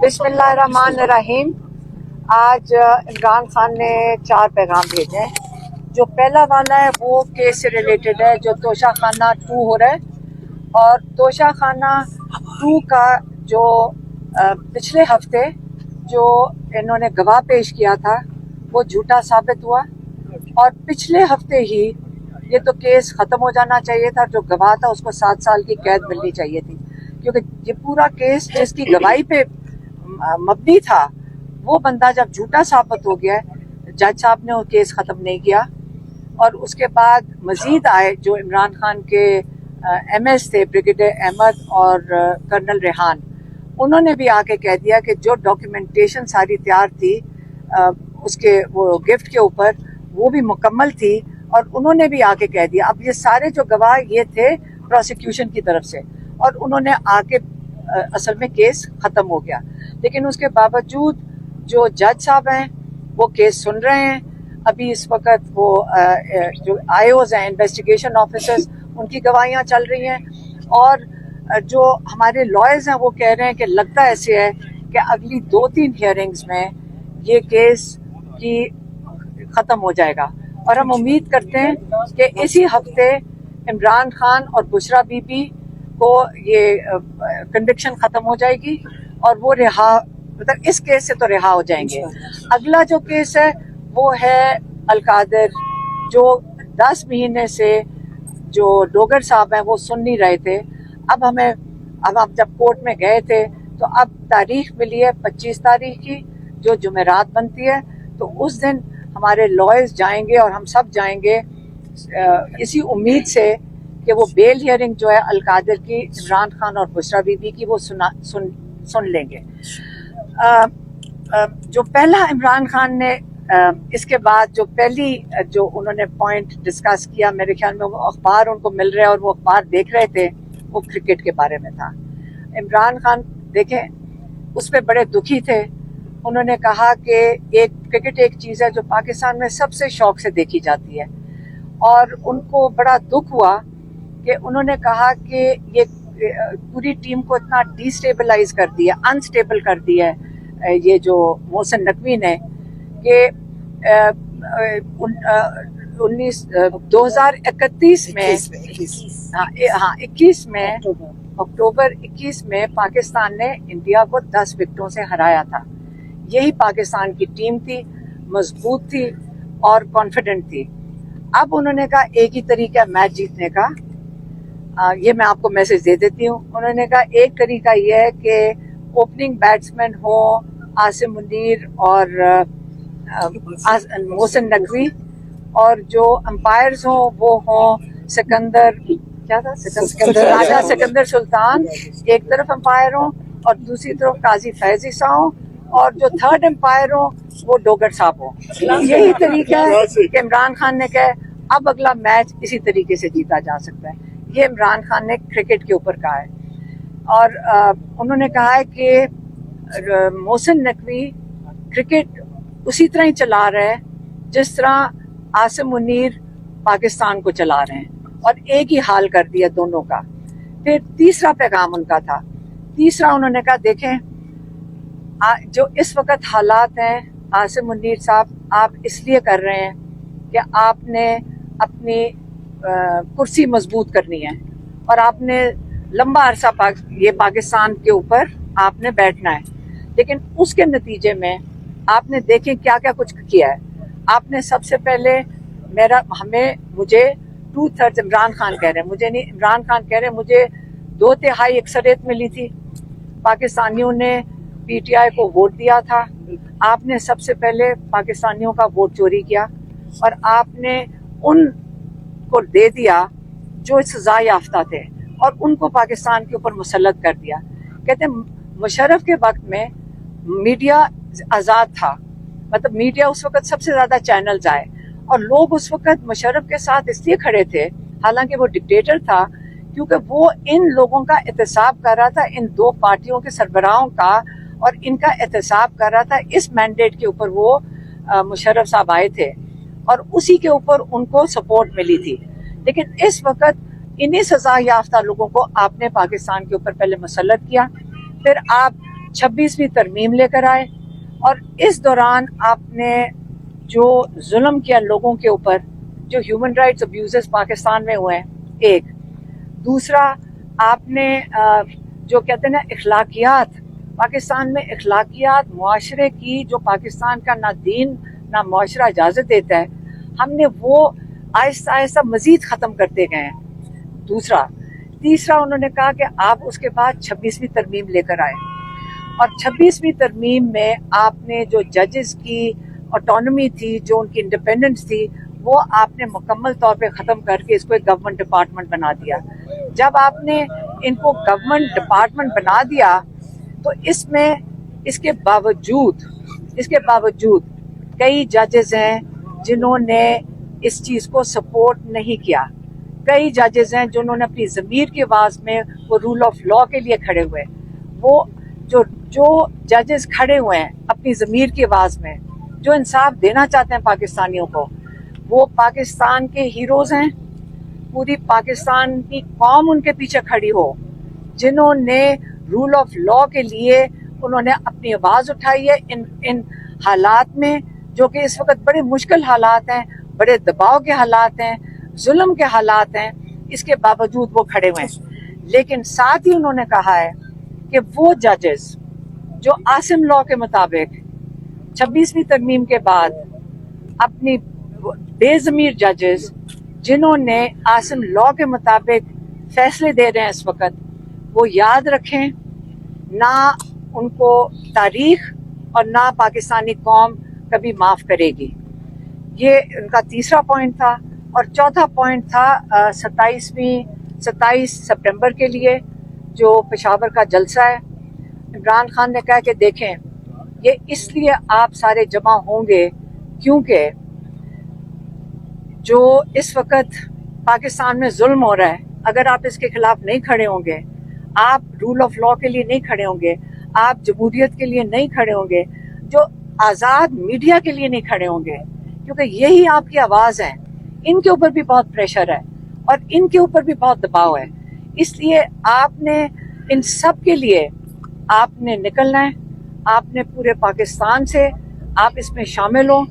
बिस्मिल्लाहिर्रहमानिर्रहीम। आज इमरान खान ने 4 पैगाम भेजे हैं। जो पहला वाला है वो केस से रिलेटेड है, जो तोशा खाना 2 हो रहा है। और तोशा खाना 2 का जो पिछले हफ्ते जो इन्होंने गवाह पेश किया था वो झूठा साबित हुआ, और पिछले हफ्ते ही ये तो केस ख़त्म हो जाना चाहिए था। जो गवाह था उसको 7 साल की कैद मिलनी चाहिए थी, क्योंकि ये पूरा केस जिसकी गवाही पे मबनी था वो बंदा जब झूठा साबित हो गया, जज साहब ने वो केस ख़त्म नहीं किया। और उसके बाद मजीद आए जो इमरान खान के MS थे, ब्रिगेडियर अहमद और कर्नल रेहान, उन्होंने भी आके कह दिया कि जो डॉक्यूमेंटेशन सारी तैयार थी उसके वो गिफ्ट के ऊपर वो भी मुकम्मल थी, और उन्होंने भी आके कह दिया। अब ये सारे जो गवाह ये थे प्रोसिक्यूशन की तरफ से, और उन्होंने आके असल में केस ख़त्म हो गया। लेकिन उसके बावजूद जो जज साहब हैं वो केस सुन रहे हैं। अभी इस वक्त वो जो IOs हैं, इन्वेस्टिगेशन ऑफिसर्स, उनकी गवाहियाँ चल रही हैं। और जो हमारे लॉयर्स हैं वो कह रहे हैं कि लगता ऐसे है कि अगली 2-3 हियरिंग्स में ये केस की ख़त्म हो जाएगा। और हम उम्मीद करते हैं कि इसी हफ्ते इमरान खान और बुशरा बीबी को ये कन्विक्शन ख़त्म हो जाएगी और वो रिहा, मतलब इस केस से तो रिहा हो जाएंगे। अगला जो केस है वो है अलकादर, जो 10 महीने से जो डोगर साहब हैं वो सुन नहीं रहे थे। अब हम जब कोर्ट में गए थे तो अब तारीख मिली है 25 तारीख की, जो जुमेरात बनती है। तो उस दिन हमारे लॉयर्स जाएंगे और हम सब जाएंगे इसी उम्मीद से कि वो बेल हियरिंग जो है अलकादर की, इमरान खान और बुशरा बीबी की, वो सुन लेंगे। जो पहला इमरान खान ने इसके बाद जो पहली जो उन्होंने पॉइंट डिस्कस किया, मेरे ख्याल में वो अखबार उनको मिल रहे और वो अखबार देख रहे थे, वो क्रिकेट के बारे में था। इमरान खान देखें उस पर बड़े दुखी थे। उन्होंने कहा कि क्रिकेट एक चीज़ है जो पाकिस्तान में सबसे शौक से देखी जाती है, और उनको बड़ा दुख हुआ कि उन्होंने कहा कि ये पूरी टीम को इतना डिस्टेबलाइज कर दिया, अनस्टेबल कर दिया है ये जो मोहसिन नकवी ने, कि 2031 में, अक्टूबर 21 में पाकिस्तान ने इंडिया को 10 विकेटों से हराया था। यही पाकिस्तान की टीम थी, मजबूत थी और कॉन्फिडेंट थी। अब उन्होंने कहा एक ही तरीका है मैच जीतने का, ये मैं आपको मैसेज दे देती हूँ। उन्होंने कहा एक तरीका ये है कि ओपनिंग बैट्समैन हो आसिम मुनीर और मोहसिन नकवी, और जो अंपायर्स हो वो हो राजा सिकंदर सुल्तान एक तरफ अंपायर हो, और दूसरी तरफ काजी फैज ईसा हो, और जो थर्ड एम्पायर हो वो डोगर साहब हो। यही तरीका है कि इमरान खान ने कहा अब अगला मैच इसी तरीके से जीता जा सकता है। ये इमरान खान ने क्रिकेट के ऊपर कहा है। और उन्होंने कहा है कि मोहसिन नकवी क्रिकेट उसी तरह ही चला रहे हैं जिस तरह आसिम मुनीर पाकिस्तान को चला रहे हैं, और एक ही हाल कर दिया दोनों का। फिर तीसरा पैगाम उनका था। तीसरा उन्होंने कहा देखें जो इस वक्त हालात हैं आसिम मुनीर साहब, आप इसलिए कर रहे हैं कि आपने अपनी कुर्सी मजबूत करनी है, और आपने लंबा अरसा ये पाकिस्तान के ऊपर आपने बैठना है। लेकिन उसके नतीजे में आपने देखें क्या क्या कुछ किया है। आपने सबसे पहले मुझे 2/3 इमरान खान कह रहे हैं, मुझे नहीं, इमरान खान कह रहे हैं मुझे 2/3 अक्सरियत मिली थी। पाकिस्तानियों ने PTI को वोट दिया था। आपने सबसे पहले पाकिस्तानियों का वोट चोरी किया, और आपने उनको दे दिया जो सजा याफ्ता थे, और उनको पाकिस्तान के ऊपर मुसल्लत कर दिया। कहते हैं मुशर्रफ के वक्त में मीडिया आज़ाद था, मतलब मीडिया उस वक्त सबसे ज़्यादा चैनल्स आए, और लोग उस वक्त मुशर्रफ के साथ इसलिए खड़े थे, हालांकि वो डिक्टेटर था, क्योंकि वो इन लोगों का एहतसाब कर रहा था, इन 2 पार्टियों के सरबराहों का, और इनका एहतसाब कर रहा था। इस मैंडेट के ऊपर वो मुशर्रफ साहब आए थे, और उसी के ऊपर उनको सपोर्ट मिली थी। लेकिन इस वक्त इन्हीं सजा याफ्ता लोगों को आपने पाकिस्तान के ऊपर पहले मुसल्लत किया, फिर आप 26वीं तरमीम लेकर आए, और इस दौरान आपने जो जुल्म किया लोगों के ऊपर, जो ह्यूमन राइट्स अब्यूजेस पाकिस्तान में हुए हैं, एक दूसरा आपने जो कहते हैं ना अखलाकियात, पाकिस्तान में अखलाकियात मुआशरे की जो पाकिस्तान का ना दीन ना मुआशरा इजाज़त देता है, हमने वो आहिस्ता आहिस्ता मज़ीद ख़त्म करते गए हैं। तीसरा उन्होंने कहा कि आप उसके बाद 26वीं तरमीम लेकर आए, और 26वीं तरमीम में आपने जो जजेस की ऑटोनॉमी थी, जो उनकी इंडिपेंडेंस थी, वो आपने मुकम्मल तौर पे ख़त्म करके इसको एक गवर्नमेंट डिपार्टमेंट बना दिया। जब आपने इनको गवर्नमेंट डिपार्टमेंट बना दिया तो इसके बावजूद कई जजेस हैं जिन्होंने इस चीज़ को सपोर्ट नहीं किया। कई जजेस हैं जिन्होंने अपनी ज़मीर की आवाज़ में वो रूल ऑफ लॉ के लिए खड़े हुए। वो जो जजेस खड़े हुए हैं अपनी ज़मीर की आवाज़ में, जो इंसाफ देना चाहते हैं पाकिस्तानियों को, वो पाकिस्तान के हीरोज़ हैं। पूरी पाकिस्तान की कौम उनके पीछे खड़ी हो, जिन्होंने रूल ऑफ लॉ के लिए उन्होंने अपनी आवाज़ उठाई है इन हालात में, जो कि इस वक्त बड़े मुश्किल हालात हैं, बड़े दबाव के हालात हैं, जुल्म के हालात हैं। इसके बावजूद वो खड़े हुए हैं। लेकिन साथ ही उन्होंने कहा है कि वो जजेस जो आसिम लॉ के मुताबिक 26वीं तरमीम के बाद अपनी बेज़मीर जजेस जिन्होंने आसिम लॉ के मुताबिक फैसले दे रहे हैं इस वक्त, वो याद रखें, ना उनको तारीख और ना पाकिस्तानी कौम कभी माफ़ करेगी। ये उनका तीसरा पॉइंट था। और चौथा पॉइंट था 27 सितंबर के लिए जो पेशावर का जलसा है। इमरान खान ने कहा कि देखें, ये इसलिए आप सारे जमा होंगे क्योंकि जो इस वक्त पाकिस्तान में जुल्म हो रहा है, अगर आप इसके खिलाफ नहीं खड़े होंगे, आप रूल ऑफ लॉ के लिए नहीं खड़े होंगे, आप जमहूरियत के लिए नहीं खड़े होंगे, जो आज़ाद मीडिया के लिए नहीं खड़े होंगे, क्योंकि यही आपकी आवाज़ है। इनके ऊपर भी बहुत प्रेशर है और इनके ऊपर भी बहुत दबाव है। इसलिए आपने इन सब के लिए आपने निकलना है। आपने पूरे पाकिस्तान से आप इसमें शामिल हो,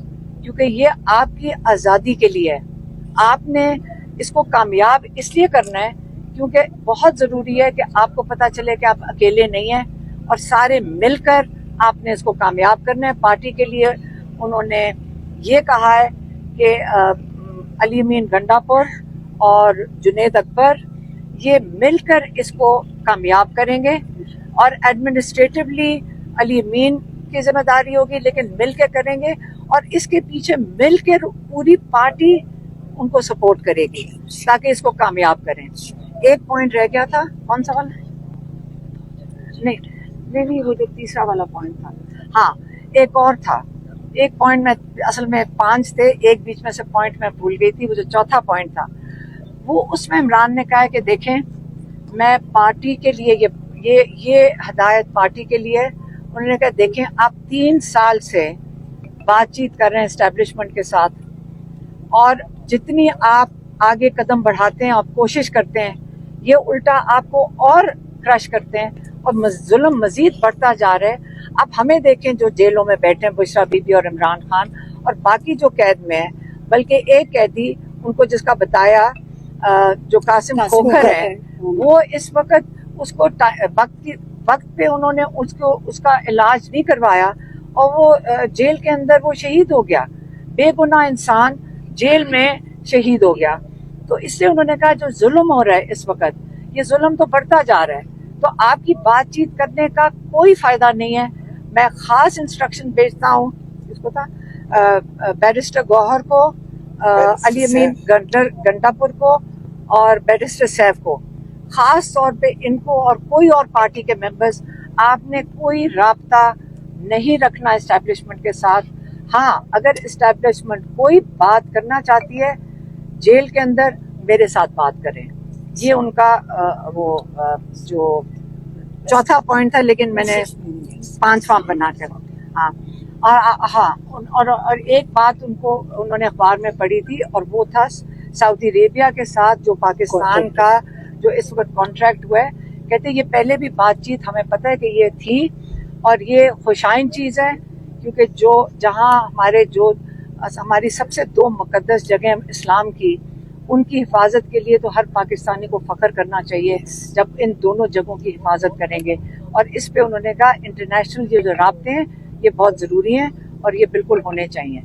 क्योंकि ये आपकी आज़ादी के लिए है। आपने इसको कामयाब इसलिए करना है क्योंकि बहुत ज़रूरी है कि आपको पता चले कि आप अकेले नहीं हैं, और सारे मिलकर आपने इसको कामयाब करना है। पार्टी के लिए उन्होंने ये कहा है कि अली अमीन गंडापुर और जुनैद अकबर ये मिलकर इसको कामयाब करेंगे, और एडमिनिस्ट्रेटिवली अली अमीन की जिम्मेदारी होगी, लेकिन मिलकर करेंगे, और इसके पीछे मिलकर पूरी पार्टी उनको सपोर्ट करेगी ताकि इसको कामयाब करें। एक पॉइंट रह गया था, कौन सा वाला? नहीं, वो जो तीसरा वाला पॉइंट था। हाँ, एक और था, एक पॉइंट में असल में 5 थे, एक बीच में से पॉइंट मैं भूल गई थी। वो जो चौथा पॉइंट था, वो उसमें इमरान ने कहा कि देखें, मैं पार्टी के लिए ये हदायत पार्टी के लिए। उन्होंने कहा देखें, आप 3 साल से बातचीत कर रहे हैं एस्टेब्लिशमेंट के साथ, और जितनी आप आगे कदम बढ़ाते हैं और कोशिश करते हैं, ये उल्टा आपको और क्रश करते हैं, और जुल्म मजीद बढ़ता जा रहा है। अब हमें देखें जो जेलों में बैठे हैं, बुशरा बीबी और इमरान खान, और बाकी जो कैद में है, बल्कि एक कैदी उनको जिसका बताया जो कासिम खोखर है, वो इस वक्त उसको वक्त पे उन्होंने उसका इलाज नहीं करवाया, और वो जेल के अंदर वो शहीद हो गया। बेगुनाह इंसान जेल में शहीद हो गया। तो इससे उन्होंने कहा जो जुल्म हो रहा है इस वक्त, ये जुल्म तो बढ़ता जा रहा है, तो आपकी बातचीत करने का कोई फायदा नहीं है। मैं खास इंस्ट्रक्शन भेजता हूँ, इसको था बैरिस्टर गौहर को, अली अमीन गंडापुर को और बैरिस्टर सैफ को, खास तौर पे इनको और कोई और पार्टी के मेंबर्स, आपने कोई राब्ता नहीं रखना एस्टैब्लिशमेंट के साथ। हाँ, अगर एस्टैब्लिशमेंट कोई बात करना चाहती है जेल के अंदर, मेरे साथ बात करें। ये उनका जो चौथा पॉइंट था, लेकिन मैंने 5वां बना कर। और एक बात उन्होंने अखबार में पढ़ी थी, और वो था सऊदी अरेबिया के साथ जो पाकिस्तान का जो इस वक्त कॉन्ट्रैक्ट हुआ है। कहते ये पहले भी बातचीत हमें पता है कि ये थी, اور یہ خوشائن چیز ہے کیونکہ جہاں ہماری سب سے دو مقدس جگہیں اسلام کی، ان کی حفاظت کے لیے تو ہر پاکستانی کو فخر کرنا چاہیے جب ان دونوں جگہوں کی حفاظت کریں گے. اور اس پہ انہوں نے کہا انٹرنیشنل یہ جو رابطے ہیں یہ بہت ضروری ہیں اور یہ بالکل ہونے چاہیے.